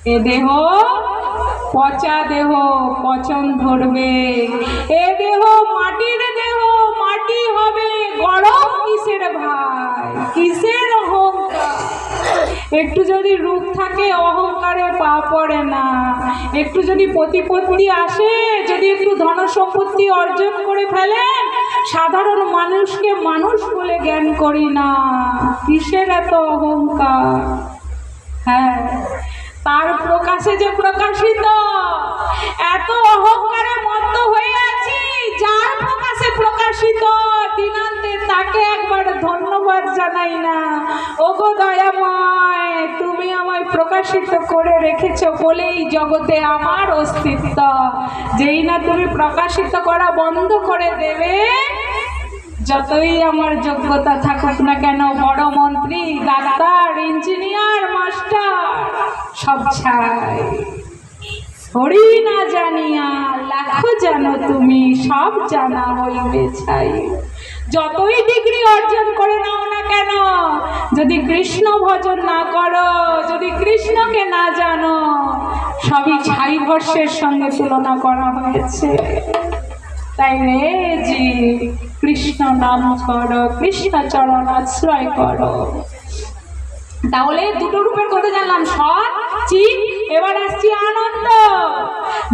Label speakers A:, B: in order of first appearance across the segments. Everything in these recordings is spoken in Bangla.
A: এ দেহ পচা দেহ, পচন ধরবে। এ দেহ মাটির দেহ, মাটি হবে। গরম কিসের ভাই, কিসের অহংকার? একটু যদি রূপ থাকে অহংকারে পা পড়ে না। একটু যদি প্রতিপত্তি আসে, যদি একটু ধন সম্পত্তি অর্জন করে ফেলেন, সাধারণ মানুষকে মানুষ বলে জ্ঞান করি না। কিসের এত অহংকার? হ্যাঁ, তার প্রকাশে যে প্রকাশিত, এত অহংকারে মত্ত হয়ে আছি। যার প্রকাশে প্রকাশিত, দিনান্তে তাকে একবার ধন্যবাদ জানাই না। ওগো দয়াময়, তুমি আমায় প্রকাশিত করে রেখেছ বলেই জগতে আমার অস্তিত্ব। যেই না তুমি প্রকাশিত করা বন্ধ করে দেবে, যতই আমার যোগ্যতা থাকুক না কেন, বড় মন্ত্রী, ডাক্তার, ইঞ্জিনিয়ার, মাস্টার সব ছাই। হরি না জানিয়া লাখো জানো তুমি, সব জানা হইবে ছাই। যতই ডিগ্রি অর্জন করে নাও না কেন, যদি কৃষ্ণ ভজন না করো, যদি কৃষ্ণকে না জানো, সবই ছাই ভস্মের সঙ্গে তুলনা করা হয়েছে। তাই রে জি, কৃষ্ণ নাম করো, কৃষ্ণ চরণ আশ্রয় করো। তাহলে দুটো রূপের কথা জানলাম, সৎ, চিৎ। এবার আসছি আনন্দ।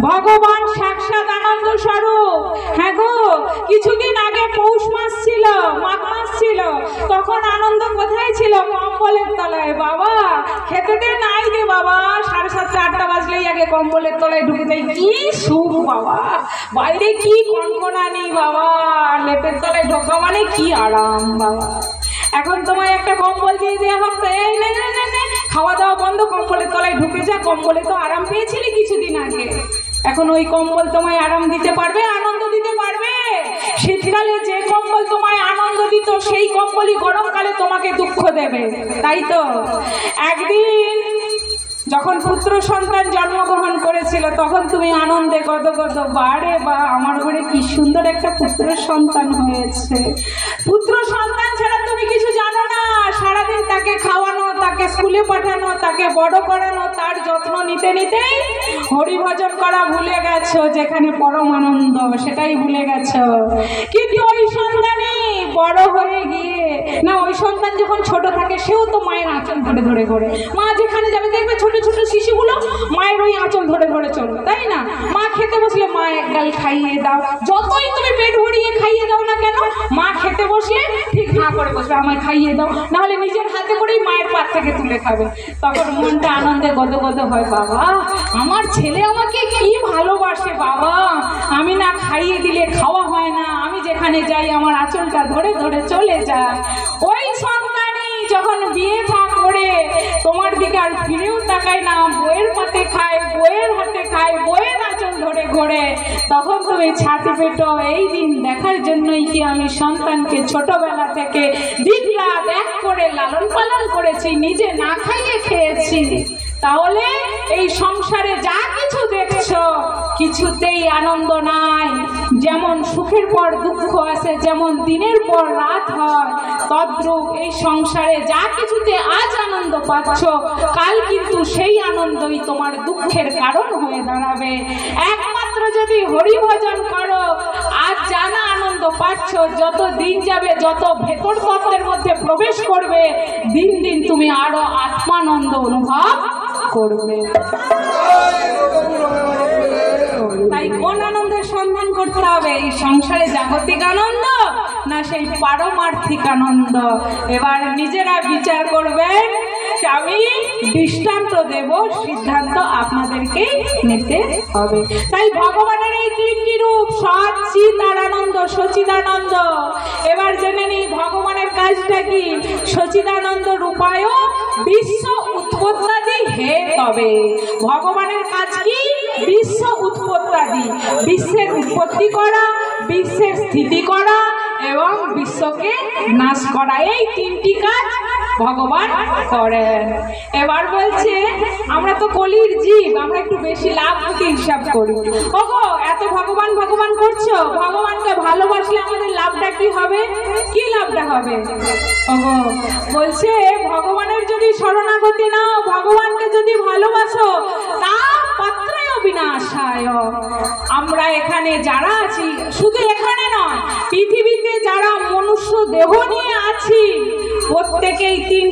A: ভগবান সাক্ষাৎ আনন্দ স্বরূপ। হ্যাঁ গো, কিছুদিন আগে পৌষ মাস ছিল, মাঘ মাস ছিল, তখন আনন্দ কোথায় ছিল? কম্বলের তলায়। বাবা খেতে দে নাই দে বাবা, 7:30 8টা বাজলেই আগে কম্বলের তলায় ঢুকে যাই। কি সুখ বাবা, বাইরে কি কনকনানি বাবা, লেপের তলায় ঢোকা মানে কি আরাম বাবা। এখন তোমায় একটা কম্বল দিয়ে দেওয়া হবে, এই নে নে নে নে, খাওয়া দাওয়া বন্ধ, কম্বলের তলায় ঢুকে যা। কম্বলে তো আরাম পেয়েছিলি কিছুদিন আগে, এখন ওই কম্বল তোমায় আরাম দিতে পারবে, আনন্দ দিতে পারবে? শীতকালে যে কম্বল তোমায় আনন্দ দিত, সেই কম্বলই গরমকালে তোমাকে দুঃখ দেবে, তাই তো? একদিন যখন পুত্র সন্তান জন্মগ্রহণ করেছিল, তখন তুমি আনন্দে গদগদ, বারে বা আমার ঘরে কি সুন্দর একটা পুত্র সন্তান হয়েছে। পুত্র সন্তান ছাড়া তুমি কিছু জানো না। সারাদিন তাকে খাওয়ানো, তাকে স্কুলে পাঠানো, তাকে বড় করানো, তার যত্ন নিতে নিতেই হরিভজন করা ভুলে গেছো। যেখানে পরম আনন্দ, সেটাই ভুলে গেছো। কিন্তু ওই সন্তানই বড় হয়ে গিয়ে, না, ওই সন্তান যখন ছোট থাকে, সেও তো মায়ের আঁচল ধরে ধরে ঘোরে। মা যেখানে যাবে দেখবে ছোট ছোট শিশুগুলো মায়ের ওই আঁচল ধরে ধরে চলবে, তাই না? মা খেতে বসলে মা এক গাল খাইয়ে দাও, যতই তুমি পেট ভরিয়ে খাইয়ে দাও না কেন, মা খেতে বসলে ঠিক না করে বসবে, আমায় খাইয়ে দাও, নাহলে নিজের হাতে করেই মায়ের পাত থেকে তুলে খাবে। তখন মনটা আনন্দে গদগদ হয়, বাবা আমার ছেলে আমাকে কি ভালোবাসে বাবা, আমি না খাইয়ে দিলে খাওয়া হয় না, আমি যেখানে যাই আমার আঁচলটা ধরে ধরে চলে যায়। ওই সন্তানই যখন বিয়ে থা করে তোমার দিকে আর ফিরেও তাকায় না, বইয়ের পাতে খায়, বইয়ের হাতে খায়, বইয়ের আঁচল ধরে ঘোরে, তখন তুমি ছাতি পেটো। এই দিন দেখার জন্যই কি আমি সন্তানকে ছোটবেলা থেকে দিনরাত এক করে লালন পালন করেছি, নিজে না খাইয়ে খেয়েছি। তাহলে এই সংসারে যা কিছু দেখছো, কিছুতেই আনন্দ নাই। যেমন সুখের পর দুঃখ আসে, যেমন দিনের পর রাত হয়, তদ্রূপ এই সংসারে যা কিছুতে আজ আনন্দ পাচ্ছ, কাল কিন্তু সেই আনন্দই তোমার দুঃখের কারণ হয়ে দাঁড়াবে। একমাত্র যদি হরিভজন করো, আজ জানা আনন্দ পাচ্ছ, যত দিন যাবে, যত ভেতর তত্ত্বের মধ্যে প্রবেশ করবে, দিন দিন তুমি আরো আত্মানন্দ অনুভব করবে। তাই কোন আনন্দের সন্ধান করতে হবে? এই সংসারে জাগতিক আনন্দ না সেই পারমার্থিক আনন্দ? এবার নিজেরা বিচার করবেন, আমি দৃষ্টান্ত দেব, সিদ্ধান্ত আপনাদেরকেই নিতে হবে। তাই ভগবানের এই তিনটি রূপ, সৎ, চিৎ আর আনন্দ, সচিদানন্দ। এবার জেনে নিই ভগবানের কাজটা কি। সচিদানন্দ রূপায় বিশ্ব উৎপত্তি হে তবে। ভগবানের কাজ কি? বিশ্ব উৎপত্তি, বিশ্বের উৎপত্তি করা, বিশ্বের স্থিতি করা এবং বিশ্বকে নাশ করা, এই তিনটি কাজ ভগবান করেন। এবার বলছে, আমরা তো কলির জীব, আমরা একটু বেশি লাভ ক্ষতি হিসাব করি। ওগো এত ভগবান ভগবান করছো, ভগবানকে ভালোবাসলে আমাদের লাভটা কি হবে? কি লাভটা হবে? ওগো বলছে, ভগবানের যদি শরণাগতি নাও, ভগবানকে যদি ভালোবাসো, বিনাশায়। আমরা এখানে যারা আছি, শুধু এখানে নয়, পৃথিবীতে যারা মনুষ্য দেহ নিয়ে আছি, প্রত্যেকেই তিন